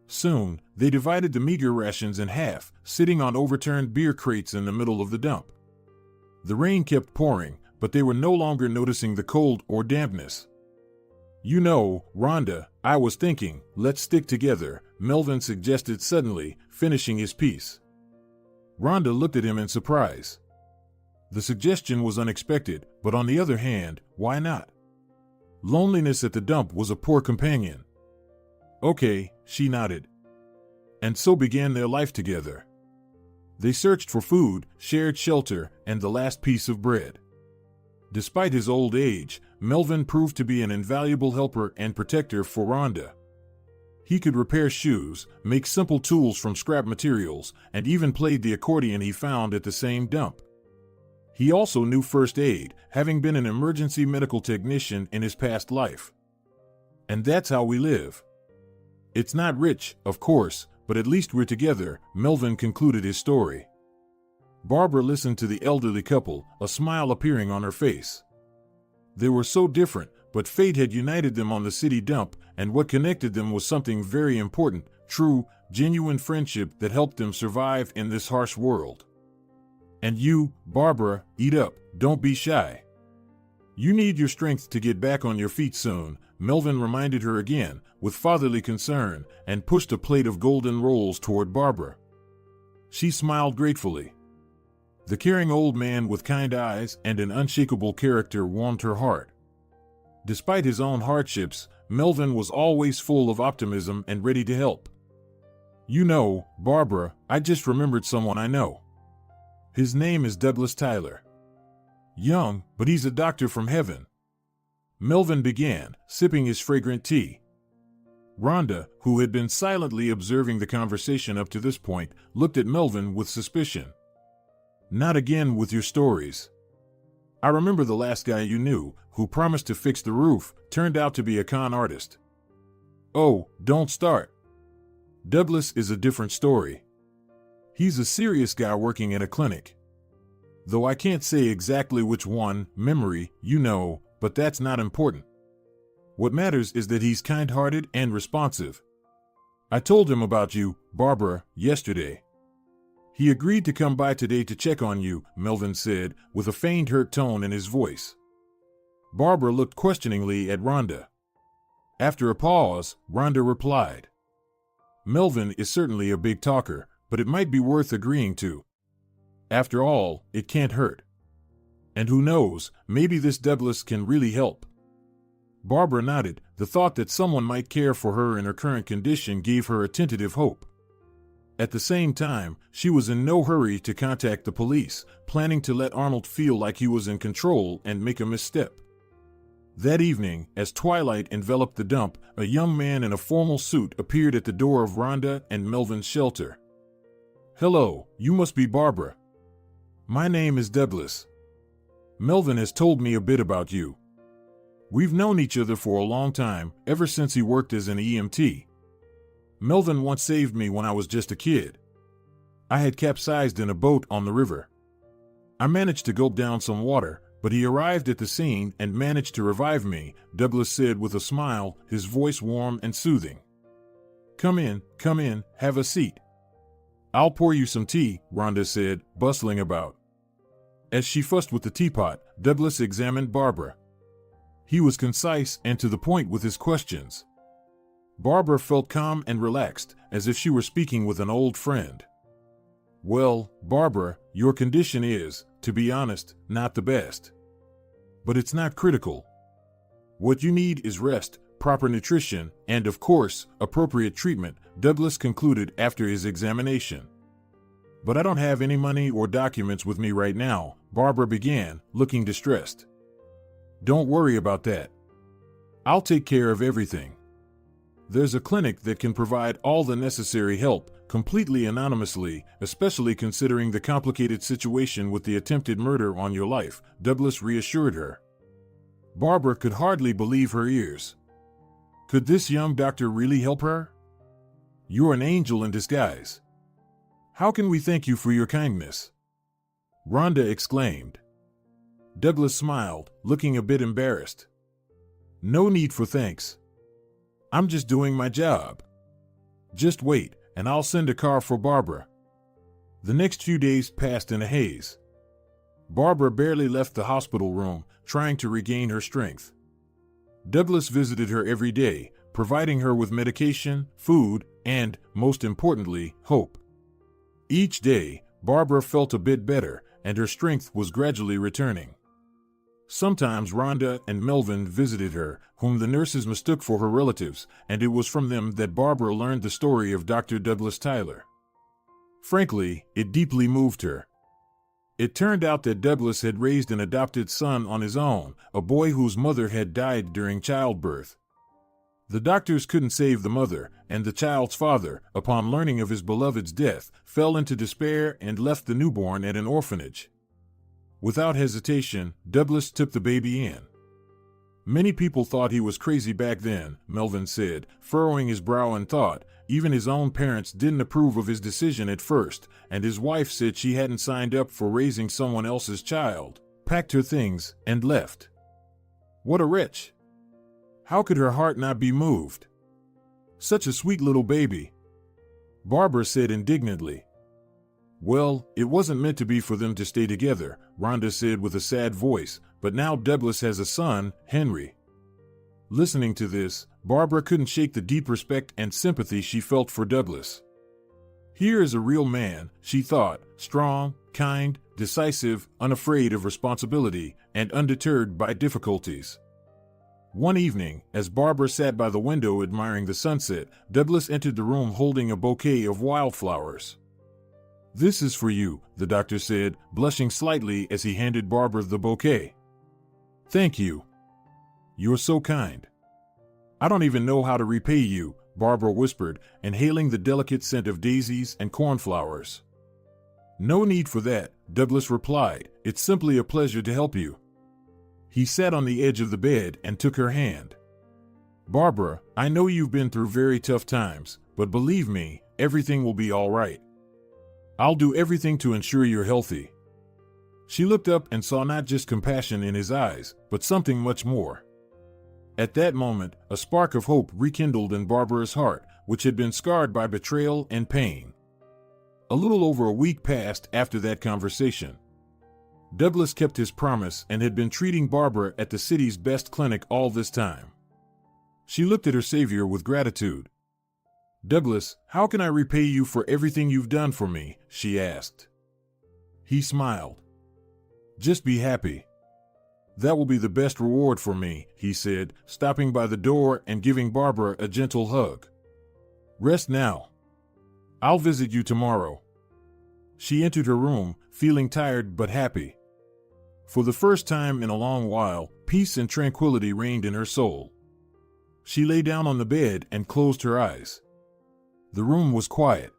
Soon, they divided the meager rations in half, sitting on overturned beer crates in the middle of the dump. The rain kept pouring, but they were no longer noticing the cold or dampness. You know, Rhonda, I was thinking, let's stick together, Melvin suggested suddenly, finishing his piece. Rhonda looked at him in surprise. The suggestion was unexpected, but on the other hand, why not? Loneliness at the dump was a poor companion. Okay, she nodded. And so began their life together. They searched for food, shared shelter, and the last piece of bread. Despite his old age, Melvin proved to be an invaluable helper and protector for Rhonda. He could repair shoes, make simple tools from scrap materials, and even played the accordion he found at the same dump. He also knew first aid, having been an emergency medical technician in his past life. And that's how we live. It's not rich, of course, but at least we're together, Melvin concluded his story. Barbara listened to the elderly couple, a smile appearing on her face. They were so different, but fate had united them on the city dump, and what connected them was something very important, true, genuine friendship that helped them survive in this harsh world. And you, Barbara, eat up, don't be shy. You need your strength to get back on your feet soon, Melvin reminded her again, with fatherly concern, and pushed a plate of golden rolls toward Barbara. She smiled gratefully. The caring old man with kind eyes and an unshakable character warmed her heart. Despite his own hardships, Melvin was always full of optimism and ready to help. You know, Barbara, I just remembered someone I know. His name is Douglas Tyler. Young, but he's a doctor from heaven. Melvin began, sipping his fragrant tea. Rhonda, who had been silently observing the conversation up to this point, looked at Melvin with suspicion. Not again with your stories. I remember the last guy you knew, who promised to fix the roof, turned out to be a con artist. Oh, don't start. Douglas is a different story. He's a serious guy working at a clinic. Though I can't say exactly which one, memory, you know, but that's not important. What matters is that he's kind-hearted and responsive. I told him about you, Barbara, yesterday. He agreed to come by today to check on you, Melvin said, with a feigned hurt tone in his voice. Barbara looked questioningly at Rhonda. After a pause, Rhonda replied, Melvin is certainly a big talker, but it might be worth agreeing to. After all, it can't hurt. And who knows, maybe this Douglas can really help. Barbara nodded. The thought that someone might care for her in her current condition gave her a tentative hope. At the same time, she was in no hurry to contact the police, planning to let Arnold feel like he was in control and make a misstep. That evening, as twilight enveloped the dump, a young man in a formal suit appeared at the door of Rhonda and Melvin's shelter. Hello, you must be Barbara. My name is Douglas. Melvin has told me a bit about you. We've known each other for a long time, ever since he worked as an EMT. Melvin once saved me when I was just a kid. I had capsized in a boat on the river. I managed to gulp down some water, but he arrived at the scene and managed to revive me, Douglas said with a smile, his voice warm and soothing. Come in, have a seat. I'll pour you some tea, Rhonda said, bustling about. As she fussed with the teapot, Douglas examined Barbara. He was concise and to the point with his questions. Barbara felt calm and relaxed, as if she were speaking with an old friend. Well, Barbara, your condition is, to be honest, not the best. But it's not critical. What you need is rest, proper nutrition, and of course, appropriate treatment, Douglas concluded after his examination. But I don't have any money or documents with me right now, Barbara began, looking distressed. Don't worry about that. I'll take care of everything. There's a clinic that can provide all the necessary help, completely anonymously, especially considering the complicated situation with the attempted murder on your life, Douglas reassured her. Barbara could hardly believe her ears. Could this young doctor really help her? You're an angel in disguise. How can we thank you for your kindness? Rhonda exclaimed. Douglas smiled, looking a bit embarrassed. No need for thanks. I'm just doing my job. Just wait, and I'll send a car for Barbara. The next few days passed in a haze. Barbara barely left the hospital room, trying to regain her strength. Douglas visited her every day, providing her with medication, food, and, most importantly, hope. Each day, Barbara felt a bit better, and her strength was gradually returning. Sometimes Rhonda and Melvin visited her, whom the nurses mistook for her relatives, and it was from them that Barbara learned the story of Dr. Douglas Tyler. Frankly, it deeply moved her. It turned out that Douglas had raised an adopted son on his own, a boy whose mother had died during childbirth. The doctors couldn't save the mother, and the child's father, upon learning of his beloved's death, fell into despair and left the newborn at an orphanage. Without hesitation, Douglas took the baby in. Many people thought he was crazy back then, Melvin said, furrowing his brow in thought. Even his own parents didn't approve of his decision at first, and his wife said she hadn't signed up for raising someone else's child, packed her things, and left. What a wretch! How could her heart not be moved? Such a sweet little baby. Barbara said indignantly. Well, it wasn't meant to be for them to stay together, Rhonda said with a sad voice, but now Douglas has a son, Henry. Listening to this, Barbara couldn't shake the deep respect and sympathy she felt for Douglas. Here is a real man, she thought, strong, kind, decisive, unafraid of responsibility, and undeterred by difficulties. One evening, as Barbara sat by the window admiring the sunset, Douglas entered the room holding a bouquet of wildflowers. This is for you, the doctor said, blushing slightly as he handed Barbara the bouquet. Thank you. You're so kind. I don't even know how to repay you, Barbara whispered, inhaling the delicate scent of daisies and cornflowers. No need for that, Douglas replied. It's simply a pleasure to help you. He sat on the edge of the bed and took her hand. Barbara, I know you've been through very tough times, but believe me, everything will be all right. I'll do everything to ensure you're healthy. She looked up and saw not just compassion in his eyes, but something much more. At that moment, a spark of hope rekindled in Barbara's heart, which had been scarred by betrayal and pain. A little over a week passed after that conversation. Douglas kept his promise and had been treating Barbara at the city's best clinic all this time. She looked at her savior with gratitude. Douglas, how can I repay you for everything you've done for me? She asked. He smiled. Just be happy. That will be the best reward for me, he said, stopping by the door and giving Barbara a gentle hug. Rest now. I'll visit you tomorrow. She entered her room, feeling tired but happy. For the first time in a long while, peace and tranquility reigned in her soul. She lay down on the bed and closed her eyes. The room was quiet.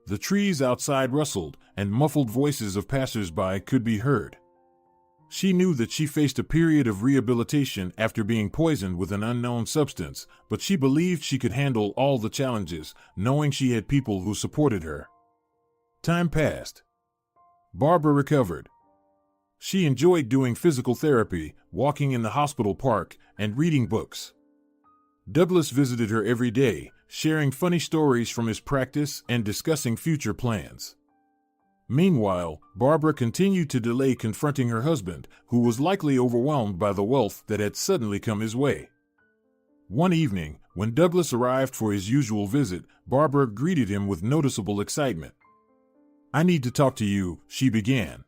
The trees outside rustled, and muffled voices of passers-by could be heard. She knew that she faced a period of rehabilitation after being poisoned with an unknown substance, but she believed she could handle all the challenges, knowing she had people who supported her. Time passed. Barbara recovered. She enjoyed doing physical therapy, walking in the hospital park, and reading books. Douglas visited her every day, sharing funny stories from his practice and discussing future plans. Meanwhile, Barbara continued to delay confronting her husband, who was likely overwhelmed by the wealth that had suddenly come his way. One evening, when Douglas arrived for his usual visit, Barbara greeted him with noticeable excitement. I need to talk to you, she began.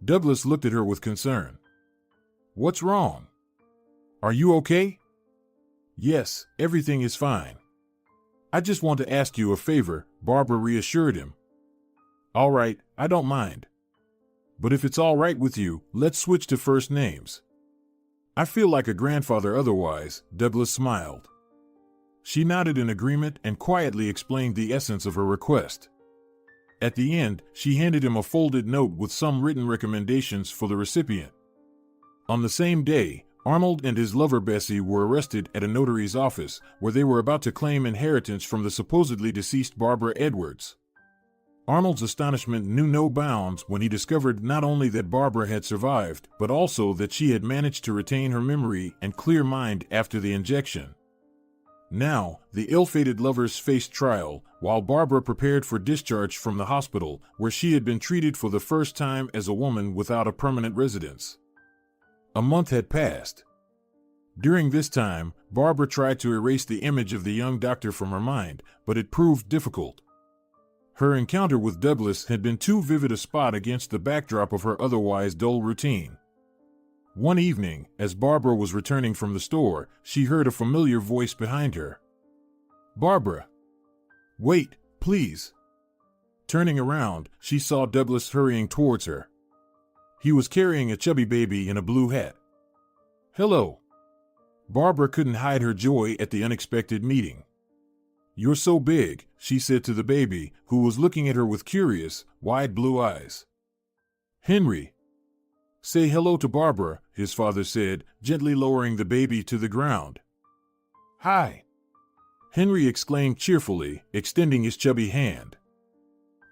Douglas looked at her with concern. What's wrong? Are you okay? Yes, everything is fine. I just want to ask you a favor, Barbara reassured him. All right, I don't mind. But if it's all right with you, let's switch to first names. I feel like a grandfather otherwise, Douglas smiled. She nodded in agreement and quietly explained the essence of her request. At the end, she handed him a folded note with some written recommendations for the recipient. On the same day, Arnold and his lover Bessie were arrested at a notary's office, where they were about to claim inheritance from the supposedly deceased Barbara Edwards. Arnold's astonishment knew no bounds when he discovered not only that Barbara had survived, but also that she had managed to retain her memory and clear mind after the injection. Now, the ill-fated lovers faced trial, while Barbara prepared for discharge from the hospital, where she had been treated for the first time as a woman without a permanent residence. A month had passed. During this time, Barbara tried to erase the image of the young doctor from her mind, but it proved difficult. Her encounter with Douglas had been too vivid a spot against the backdrop of her otherwise dull routine. One evening, as Barbara was returning from the store, she heard a familiar voice behind her. "Barbara! Wait, please!" Turning around, she saw Douglas hurrying towards her. He was carrying a chubby baby in a blue hat. "Hello!" Barbara couldn't hide her joy at the unexpected meeting. "You're so big," she said to the baby, who was looking at her with curious, wide blue eyes. "Henry!" "Say hello to Barbara," his father said, gently lowering the baby to the ground. "Hi!" Henry exclaimed cheerfully, extending his chubby hand.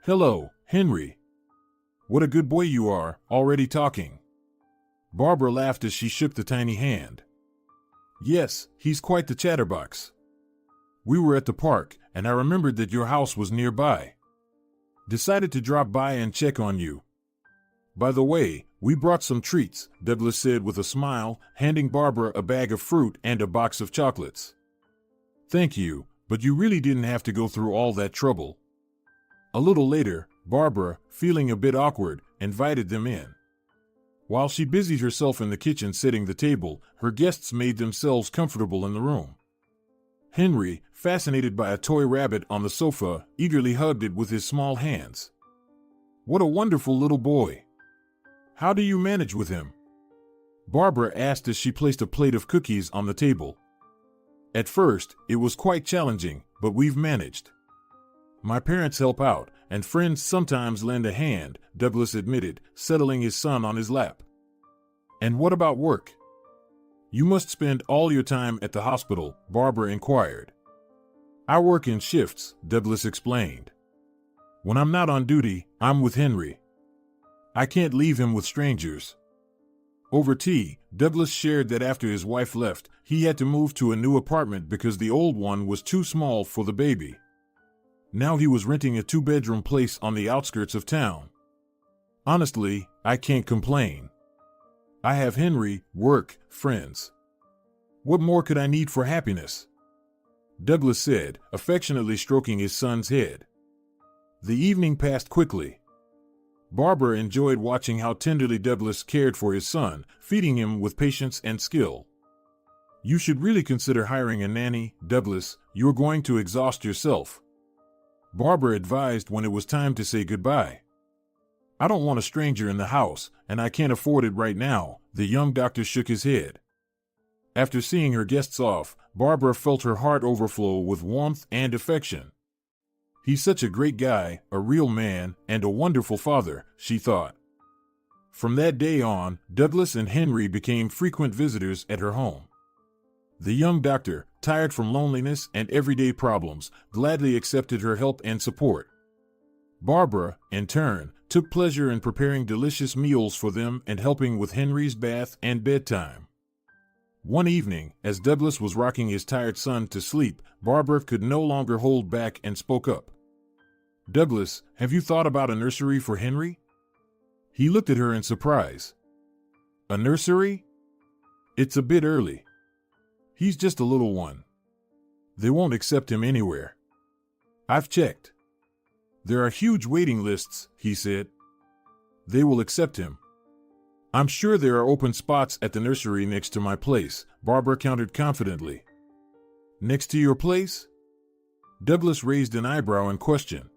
"Hello, Henry. What a good boy you are, already talking." Barbara laughed as she shook the tiny hand. "Yes, he's quite the chatterbox. We were at the park, and I remembered that your house was nearby. Decided to drop by and check on you. By the way, we brought some treats," Douglas said with a smile, handing Barbara a bag of fruit and a box of chocolates. "Thank you, but you really didn't have to go through all that trouble." A little later, Barbara, feeling a bit awkward, invited them in. While she busied herself in the kitchen setting the table, her guests made themselves comfortable in the room. Henry, fascinated by a toy rabbit on the sofa, eagerly hugged it with his small hands. "What a wonderful little boy! How do you manage with him?" Barbara asked as she placed a plate of cookies on the table. "At first, it was quite challenging, but we've managed. My parents help out, and friends sometimes lend a hand," Douglas admitted, settling his son on his lap. "And what about work? You must spend all your time at the hospital," Barbara inquired. "I work in shifts," Douglas explained. "When I'm not on duty, I'm with Henry. I can't leave him with strangers." Over tea, Douglas shared that after his wife left, he had to move to a new apartment because the old one was too small for the baby. Now he was renting a 2-bedroom place on the outskirts of town. "Honestly, I can't complain. I have Henry, work, friends. What more could I need for happiness?" Douglas said, affectionately stroking his son's head. The evening passed quickly. Barbara enjoyed watching how tenderly Douglas cared for his son, feeding him with patience and skill. "You should really consider hiring a nanny, Douglas. You're going to exhaust yourself," Barbara advised when it was time to say goodbye. "I don't want a stranger in the house, and I can't afford it right now," the young doctor shook his head. After seeing her guests off, Barbara felt her heart overflow with warmth and affection. "He's such a great guy, a real man, and a wonderful father," she thought. From that day on, Douglas and Henry became frequent visitors at her home. The young doctor, tired from loneliness and everyday problems, gladly accepted her help and support. Barbara, in turn, took pleasure in preparing delicious meals for them and helping with Henry's bath and bedtime. One evening, as Douglas was rocking his tired son to sleep, Barbara could no longer hold back and spoke up. "Douglas, have you thought about a nursery for Henry?" He looked at her in surprise. "A nursery? It's a bit early. He's just a little one. They won't accept him anywhere. I've checked. There are huge waiting lists," he said. "They will accept him. I'm sure there are open spots at the nursery next to my place," Barbara countered confidently. "Next to your place?" Douglas raised an eyebrow in question.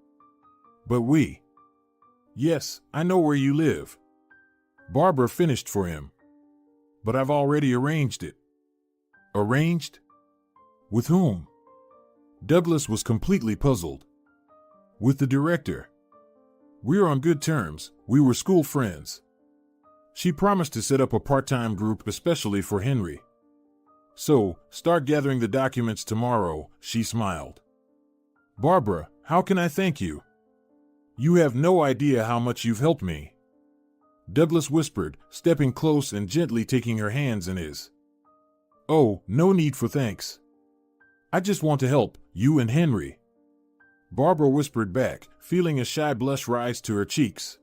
"But Yes, I know where you live." Barbara finished for him. "But I've already arranged it." "Arranged? With whom?" Douglas was completely puzzled. "With the director. We're on good terms, we were school friends. She promised to set up a part-time group especially for Henry. So, start gathering the documents tomorrow," she smiled. "Barbara, how can I thank you? You have no idea how much you've helped me," Douglas whispered, stepping close and gently taking her hands in his. "Oh, no need for thanks. I just want to help you and Henry. Barbara whispered back, feeling a shy blush rise to her cheeks.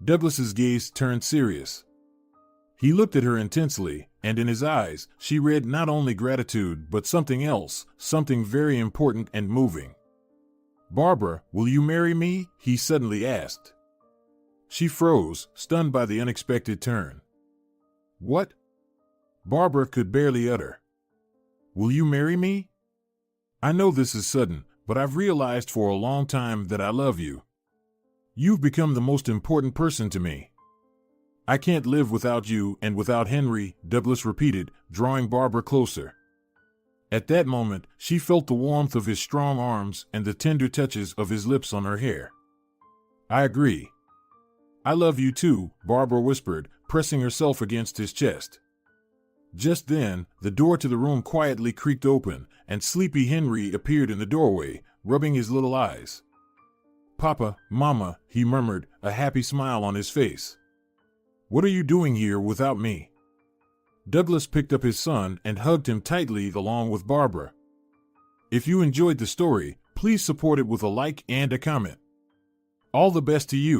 Douglas's gaze turned serious. He looked at her intensely, and in his eyes, she read not only gratitude but something else, something very important and moving. Barbara, will you marry me? He suddenly asked. She froze, stunned by the unexpected turn. What? Barbara could barely utter. Will you marry me? I know this is sudden, but I've realized for a long time that I love you. You've become the most important person to me. I can't live without you and without Henry, Douglas repeated, drawing Barbara closer. At that moment, she felt the warmth of his strong arms and the tender touches of his lips on her hair. I agree. I love you too, Barbara whispered, pressing herself against his chest. Just then, the door to the room quietly creaked open, and sleepy Henry appeared in the doorway, rubbing his little eyes. Papa, Mama, he murmured, a happy smile on his face. What are you doing here without me? Douglas picked up his son and hugged him tightly along with Barbara. If you enjoyed the story, please support it with a like and a comment. All the best to you.